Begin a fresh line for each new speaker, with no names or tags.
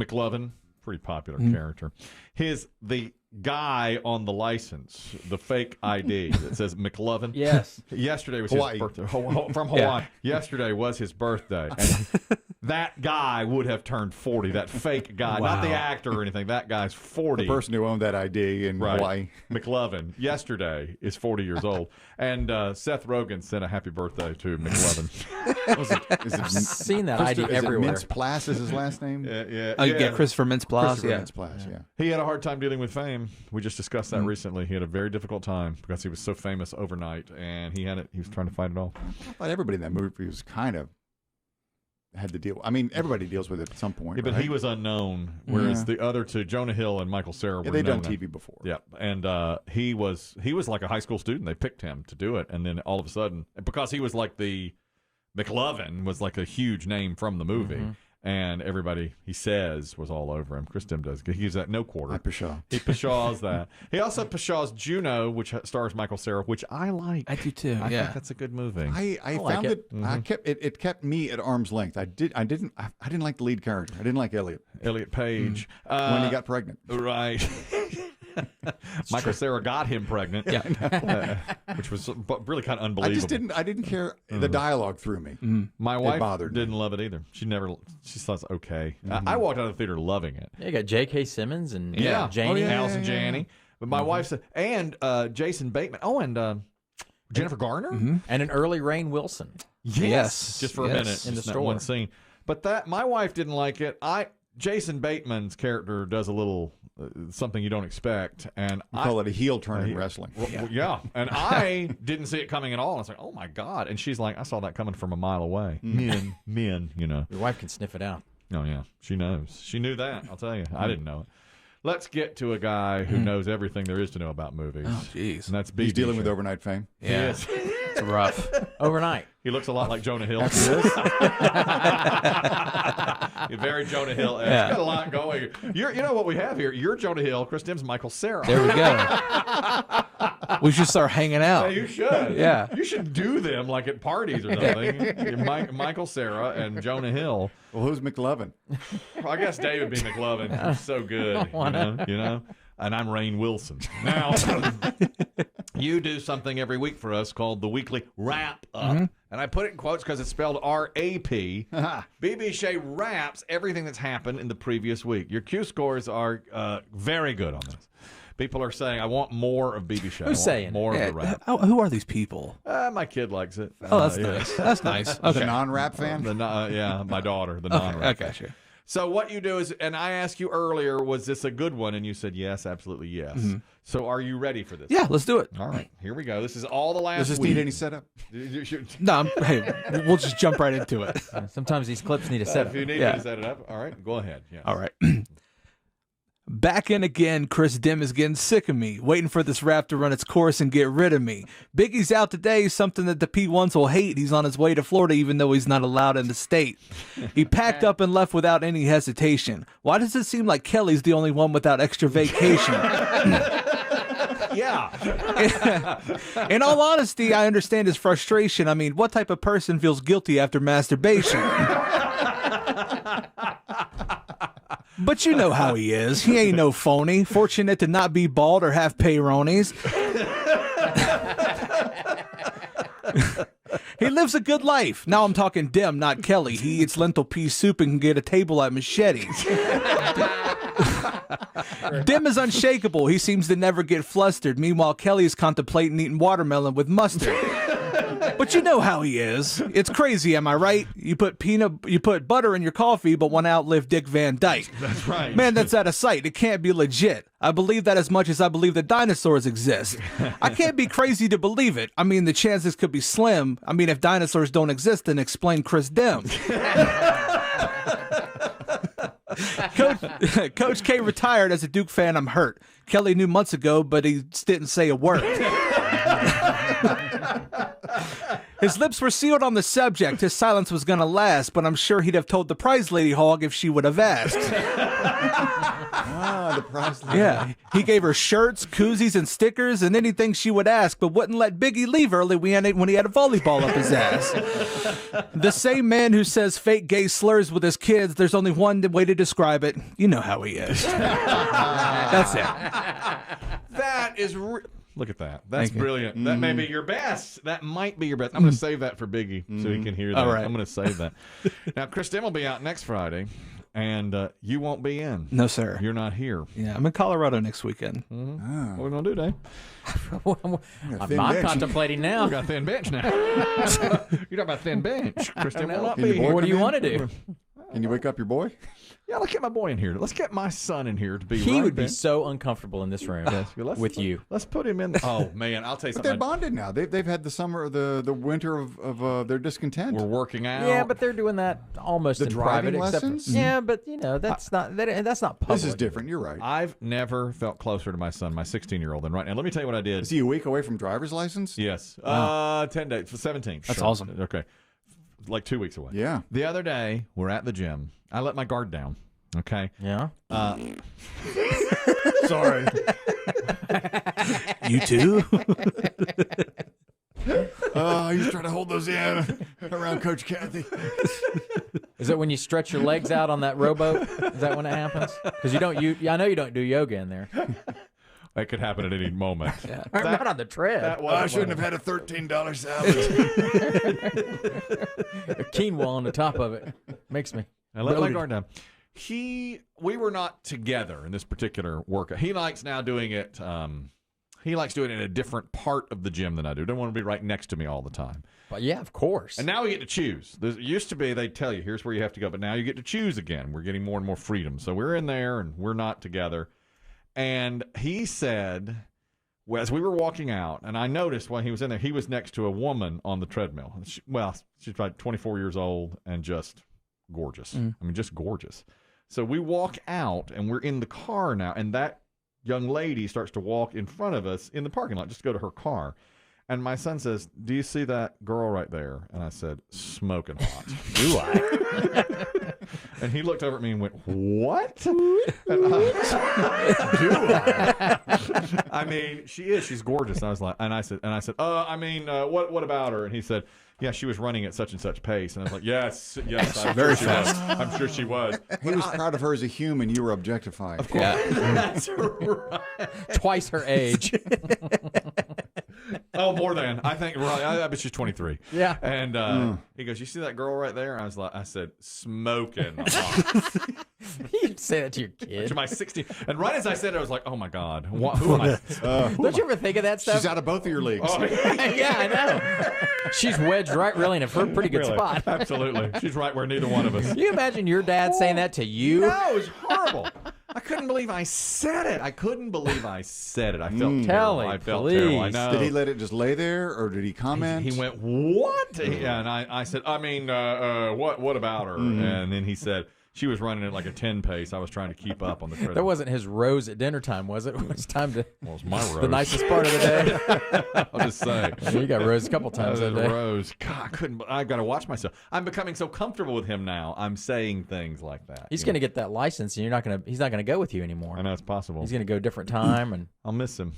McLovin, pretty popular character. The guy on the license, the fake ID that says McLovin.
Yes.
Yesterday was
Hawaii.
his birthday. From Hawaii. Yesterday was his birthday. And that guy would have turned 40. That fake guy, not the actor or anything. That guy's 40.
The person who owned that ID in Hawaii.
McLovin, yesterday, is 40 years old. And Seth Rogen sent a happy birthday to McLovin.
I've seen that ID everywhere.
Mintz-Plasse is his last name?
Yeah, Christopher Mintz-Plasse.
Christopher Mintz-Plasse, yeah.
He had a hard time dealing with fame. We just discussed that recently. He had a very difficult time because he was so famous overnight, and he was trying to fight it all.
I thought everybody in that movie was kind of had to deal. I mean, everybody deals with it at some point.
Yeah, but
right?
he was unknown, whereas the other two, Jonah Hill and Michael Cera, were
they'd done
known.
TV before.
Yeah, and he was like a high school student. They picked him to do it, and then all of a sudden, because he was like the McLovin was like a huge name from the movie. And everybody, he says, was all over him. Chris Demm does. He gives that no quarter.
I pshaw.
He pshaws that. He also pshaws Juno, which stars Michael Cera, which I like.
I do too.
I think that's a good movie.
I found it. It kept me at arm's length. I didn't like the lead character. I didn't like Elliot
Page.
when he got pregnant.
Right. Michael Cera got him pregnant. Yeah. Which was really kind of unbelievable.
I didn't care. The dialogue threw me.
My wife
bothered me.
didn't love it either. She thought it's okay. I walked out of the theater loving it.
Yeah, you got J.K. Simmons and
Oh,
Janie.
Allison Janney. But my wife said, and Jason Bateman. Oh, and Jennifer Garner.
And an early Rainn Wilson.
Yes.
Just for a minute
in the
just that
store.
one scene. But my wife didn't like it. Jason Bateman's character does a little something you don't expect, and
You call it a heel turn in wrestling.
Yeah, and I didn't see it coming at all. And I was like, "Oh my god!" And she's like, "I saw that coming from a mile away." Men, you know.
Your wife can sniff it out.
Oh yeah, she knows. She knew that. I'll tell you, I didn't know it. Let's get to a guy who knows everything there is to know about movies.
Oh, jeez.
And that's BDay.
He's dealing with overnight fame.
Yeah. It's rough.
Overnight.
He looks a lot like Jonah Hill. You're very Jonah Hill.
Yeah.
He's got a lot going. You know what we have here? You're Jonah Hill. Chris Demm's Michael Cera.
There we go. We should start hanging out.
Yeah, you should.
Yeah.
You should do them like at parties or something. Michael Cera and Jonah Hill.
Well, who's McLovin?
I guess Dave would be McLovin. He's so good. You know? And I'm Rainn Wilson. Now, you do something every week for us called the Weekly Wrap Up. And I put it in quotes because it's spelled R-A-P. BB Shea wraps everything that's happened in the previous week. Your Q scores are very good on this. People are saying, I want more of BB Shea.
Who's saying
more
Yeah,
of the rap?
who are these people?
My kid likes it.
Oh, that's nice. That's nice. Okay.
The non-rap fan?
Yeah, my daughter, the non-rap.
Okay, sure.
So what you do is, and I asked you earlier, was this a good one? And you said yes, absolutely yes. So are you ready for this?
Yeah, let's do it.
All right, here we go. This is all the last
Does this
week.
need any setup?
No, hey, we'll just jump right into it.
Sometimes these clips need a setup.
If you need me to set it up, all right, go ahead. Yes.
All right. Back in again, Chris Demm is getting sick of me, waiting for this rap to run its course and get rid of me. Biggie's out today, something that the P1s will hate. He's on his way to Florida, even though he's not allowed in the state. He packed up and left without any hesitation. Why does it seem like Kelly's the only one without extra vacation?
Yeah.
In all honesty, I understand his frustration. I mean, what type of person feels guilty after masturbation? But you know how he is. He ain't no phony. Fortunate to not be bald or have peyronie's. He lives a good life. Now I'm talking Demm, not Kelly. He eats lentil pea soup and can get a table at Machete's. Demm is unshakable. He seems to never get flustered. Meanwhile, Kelly is contemplating eating watermelon with mustard. But you know how he is. It's crazy, am I right? You put butter in your coffee, but want to outlive Dick Van Dyke.
That's right.
Man, that's out of sight. It can't be legit. I believe that as much as I believe that dinosaurs exist. I can't be crazy to believe it. I mean, the chances could be slim. I mean, if dinosaurs don't exist, then explain Chris Demm. Coach K retired. As a Duke fan, I'm hurt. Kelly knew months ago, but he didn't say a word. His lips were sealed on the subject. His silence was going to last, but I'm sure he'd have told the prize lady hog if she would have asked.
The prize lady.
Yeah, he gave her shirts, koozies, and stickers, and anything she would ask, but wouldn't let Biggie leave early when he had a volleyball up his ass. The same man who says fake gay slurs with his kids, there's only one way to describe it. You know how he is. That's it.
That is. Look at that. That's brilliant.
Mm-hmm.
That may be your best. That might be your best. I'm going to save that for Biggie so he can hear that.
All right.
I'm going to save that. Now, Chris Demm will be out next Friday, and you won't be in.
No, sir.
You're not here.
Yeah, I'm in Colorado next weekend.
What are we going to do, Dave?
I'm contemplating now.
We got a thin bench now. You're talking about thin bench. Chris Demm will not
Can
be
your boy
here.
What do you
come
want to
in?
do?
Can you wake up your boy?
Yeah, let's get my boy in here. Let's get my son in here to be
He
right
would be
there.
so uncomfortable in this room with you.
Let's put him in. Oh, man, I'll tell you
But they're
something.
bonded now. They've had the summer, the winter of their discontent.
We're working out.
Yeah, but they're doing that almost
The
in
driving
private.
lessons?
Except for, yeah, but that's not public.
This is different. You're right.
I've never felt closer to my son, my 16-year-old, than right now. Let me tell you what I did.
Is he a week away from driver's license?
Yes. 10 days. 17.
That's awesome.
Okay. Like 2 weeks away.
Yeah.
The other day, we're at the gym. I let my guard down. Okay.
Yeah.
Sorry.
You too?
Oh, he's trying to hold those in around Coach Kathy.
Is it when you stretch your legs out on that rowboat? Is that when it happens? Because I know you don't do yoga in there.
That could happen at any moment.
Not on the tread.
I shouldn't have had a $13 salad.
A quinoa on the top of it makes me.
I let my
loaded.
guard down. We were not together in this particular workout. He likes now doing it. He likes doing it in a different part of the gym than I do. Don't want to be right next to me all the time.
But yeah, of course.
And now we get to choose. It used to be they'd tell you, here's where you have to go. But now you get to choose again. We're getting more and more freedom. So we're in there and we're not together. And he said, well, as we were walking out, and I noticed while he was in there, he was next to a woman on the treadmill. She's like 24 years old and just gorgeous. I mean, just gorgeous. So we walk out and we're in the car now. And that young lady starts to walk in front of us in the parking lot just to go to her car. And my son says, do you see that girl right there? And I said, smoking hot.
Do I?
And he looked over at me and went, what? And do I? I mean, she is. She's gorgeous. And I was like, and I said, what about her? And he said, yeah, she was running at such and such pace. And I was like, yes, I'm
Very
sure
fast.
she was. I'm sure she was.
He was proud of her as a human. You were objectifying.
That's right.
Twice her age.
Oh, more than. I think, right. I bet she's 23.
Yeah.
And he goes, you see that girl right there? I said, smoking hot.
You'd say that to your
To
kid.
my 16. And right as I said it, I was like, oh my God. Who am I?
Don't you ever think of that stuff?
She's out of both of your leagues.
Oh,
Yeah, I know. She's wedged right really in a pretty good
really.
spot.
Absolutely. She's right where neither one of us.
Can you imagine your dad saying that to you?
No, it was horrible. I couldn't believe I said it. I couldn't believe I said it. I felt terrible.
Tell him,
I felt
please.
terrible. I know.
Did he let it just lay there, or did he comment?
He went, what? Yeah, and I said, what about her? And then he said, she was running at like a 10 pace. I was trying to keep up on the treadmill.
That wasn't his rose at dinner time, was it? It was time to.
Well, it was my rose.
The nicest part of the day.
I'll just say.
You got rose a couple times that day.
Rose. God, I've got to watch myself. I'm becoming so comfortable with him now. I'm saying things like that.
He's going to get that license, and he's not going to go with you anymore.
I know it's possible.
He's going to go a different time, and
I'll miss him.